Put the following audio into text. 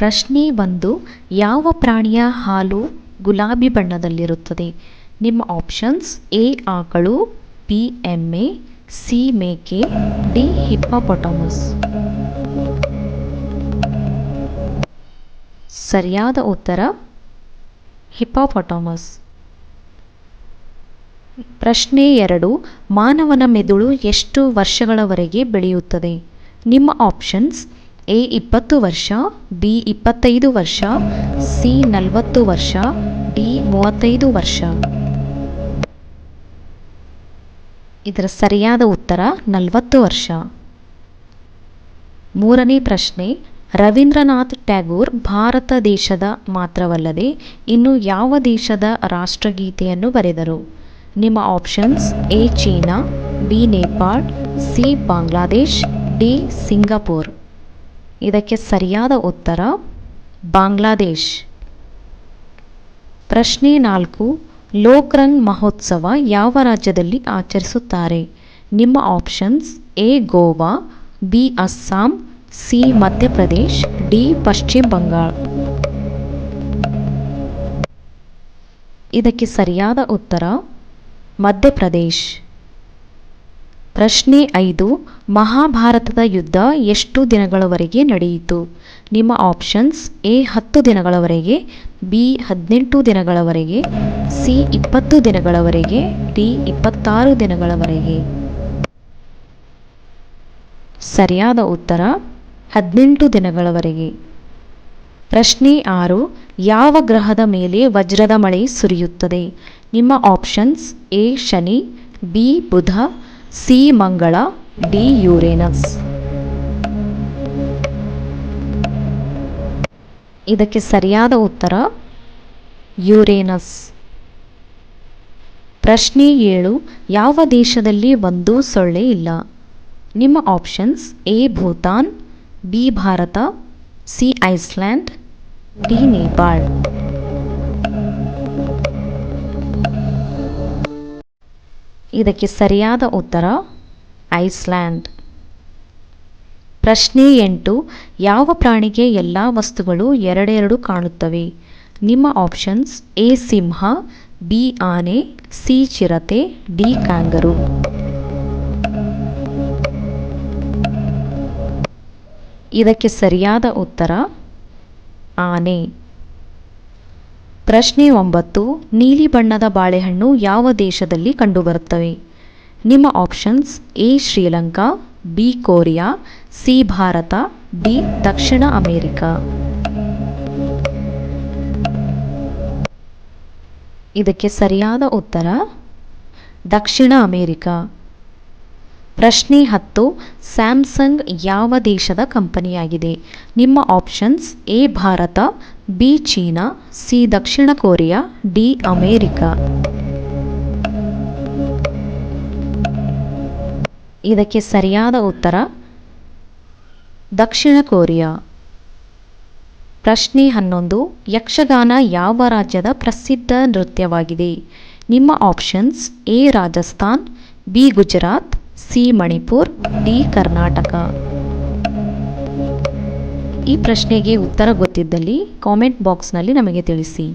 ಪ್ರಶ್ನೆ 1. ಯಾವ ಪ್ರಾಣಿಯ ಹಾಲು ಗುಲಾಬಿ ಬಣ್ಣದಲ್ಲಿರುತ್ತದೆ? ನಿಮ್ಮ ಆಪ್ಷನ್ಸ್: ಎ ಆಕಳು, ಬಿ ಎಮ್ಮೆ, ಸಿ ಮೇಕೆ, ಡಿ ಹಿಪ್ಪೋಪೊಟಮಸ್. ಸರಿಯಾದ ಉತ್ತರ ಹಿಪ್ಪೋಪೊಟಮಸ್. ಪ್ರಶ್ನೆ 2. ಮಾನವನ ಮೆದುಳು ಎಷ್ಟು ವರ್ಷಗಳವರೆಗೆ ಬೆಳೆಯುತ್ತದೆ? ನಿಮ್ಮ ಆಪ್ಷನ್ಸ್: ಎ 20 ವರ್ಷ, ಬಿ 25 ವರ್ಷ, ಸಿ 40 ವರ್ಷ, ಡಿ 35 ವರ್ಷ. ಇದರ ಸರಿಯಾದ ಉತ್ತರ 40 ವರ್ಷ. ಮೂರನೇ ಪ್ರಶ್ನೆ. ರವೀಂದ್ರನಾಥ್ ಟ್ಯಾಗೋರ್ ಭಾರತ ದೇಶದ ಮಾತ್ರವಲ್ಲದೆ ಇನ್ನು ಯಾವ ದೇಶದ ರಾಷ್ಟ್ರಗೀತೆಯನ್ನು ಬರೆದರು? ನಿಮ್ಮ options: A China, B Nepal, C Bangladesh, D Singapore. ಇದಕ್ಕೆ ಸರಿಯಾದ ಉತ್ತರ ಬಾಂಗ್ಲಾದೇಶ್. ಪ್ರಶ್ನೆ 4. ಲೋಕ್ರಂಗ್ ಮಹೋತ್ಸವ ಯಾವ ರಾಜ್ಯದಲ್ಲಿ ಆಚರಿಸುತ್ತಾರೆ? ನಿಮ್ಮ options: A Goa, B Assam, C Madhya Pradesh, D ಪಶ್ಚಿಮ ಬಂಗಾಳ. ಇದಕ್ಕೆ ಸರಿಯಾದ ಉತ್ತರ ಮಧ್ಯಪ್ರದೇಶ್. ಪ್ರಶ್ನೆ 5. ಮಹಾಭಾರತದ ಯುದ್ಧ ಎಷ್ಟು ದಿನಗಳವರೆಗೆ ನಡೆಯಿತು? ನಿಮ್ಮ ಆಪ್ಷನ್ಸ್: ಎ 10 ದಿನಗಳವರೆಗೆ, ಬಿ 18 ದಿನಗಳವರೆಗೆ, ಸಿ 20 ದಿನಗಳವರೆಗೆ, ಡಿ 26 ದಿನಗಳವರೆಗೆ. ಸರಿಯಾದ ಉತ್ತರ 18 ದಿನಗಳವರೆಗೆ. ಪ್ರಶ್ನೆ 6. ಯಾವ ಗ್ರಹದ ಮೇಲೆ ವಜ್ರದ ಮಳೆ ಸುರಿಯುತ್ತದೆ? ನಿಮ್ಮ options: A Shani, B Budha, C Mangala, D Uranus. ಇದಕ್ಕೆ ಸರಿಯಾದ ಉತ್ತರ ಯುರೇನಸ್. ಪ್ರಶ್ನೆ 7. ಯಾವ ದೇಶದಲ್ಲಿ ಒಂದು ಸೊಳ್ಳೆ ಇಲ್ಲ? ನಿಮ್ಮ options: A Bhutan, B Bharat, C Iceland, D Nepal. ಇದಕ್ಕೆ ಸರಿಯಾದ ಉತ್ತರ ಐಸ್ಲ್ಯಾಂಡ್. ಪ್ರಶ್ನೆ 8. ಯಾವ ಪ್ರಾಣಿಗೆ ಎಲ್ಲ ವಸ್ತುಗಳು ಎರಡೆರಡು ಕಾಣುತ್ತವೆ? ನಿಮ್ಮ ಆಪ್ಷನ್ಸ್: ಎ ಸಿಂಹ, ಬಿ ಆನೆ, ಸಿ ಚಿರತೆ, ಡಿ ಕ್ಯಾಂಗರು. ಇದಕ್ಕೆ ಸರಿಯಾದ ಉತ್ತರ ಆನೆ. ಪ್ರಶ್ನೆ 9. ನೀಲಿ ಬಣ್ಣದ ಬಾಳೆಹಣ್ಣು ಯಾವ ದೇಶದಲ್ಲಿ ಕಂಡುಬರುತ್ತವೆ? ನಿಮ್ಮ options: A Sri Lanka, B Korea, C Bharat, D Dakshina America. ಇದಕ್ಕೆ ಸರಿಯಾದ ಉತ್ತರ ದಕ್ಷಿಣ ಅಮೆರಿಕ. ಪ್ರಶ್ನೆ 10. ಸ್ಯಾಮ್ಸಂಗ್ ಯಾವ ದೇಶದ ಕಂಪನಿಯಾಗಿದೆ? ನಿಮ್ಮ options: A Bharat, B China, C Dakshina Korea, D America. ಇದಕ್ಕೆ ಸರಿಯಾದ ಉತ್ತರ ದಕ್ಷಿಣ ಕೊರಿಯಾ. ಪ್ರಶ್ನೆ 11. ಯಕ್ಷಗಾನ ಯಾವ ರಾಜ್ಯದ ಪ್ರಸಿದ್ಧ ನೃತ್ಯವಾಗಿದೆ? ನಿಮ್ಮ options: A Rajasthan, B Gujarat, C Manipur, D Karnataka. ಈ ಪ್ರಶ್ನೆಗೆ ಉತ್ತರ ಗೊತ್ತಿದ್ದಲ್ಲಿ ಕಾಮೆಂಟ್ ಬಾಕ್ಸ್ನಲ್ಲಿ ನಮಗೆ ತಿಳಿಸಿ.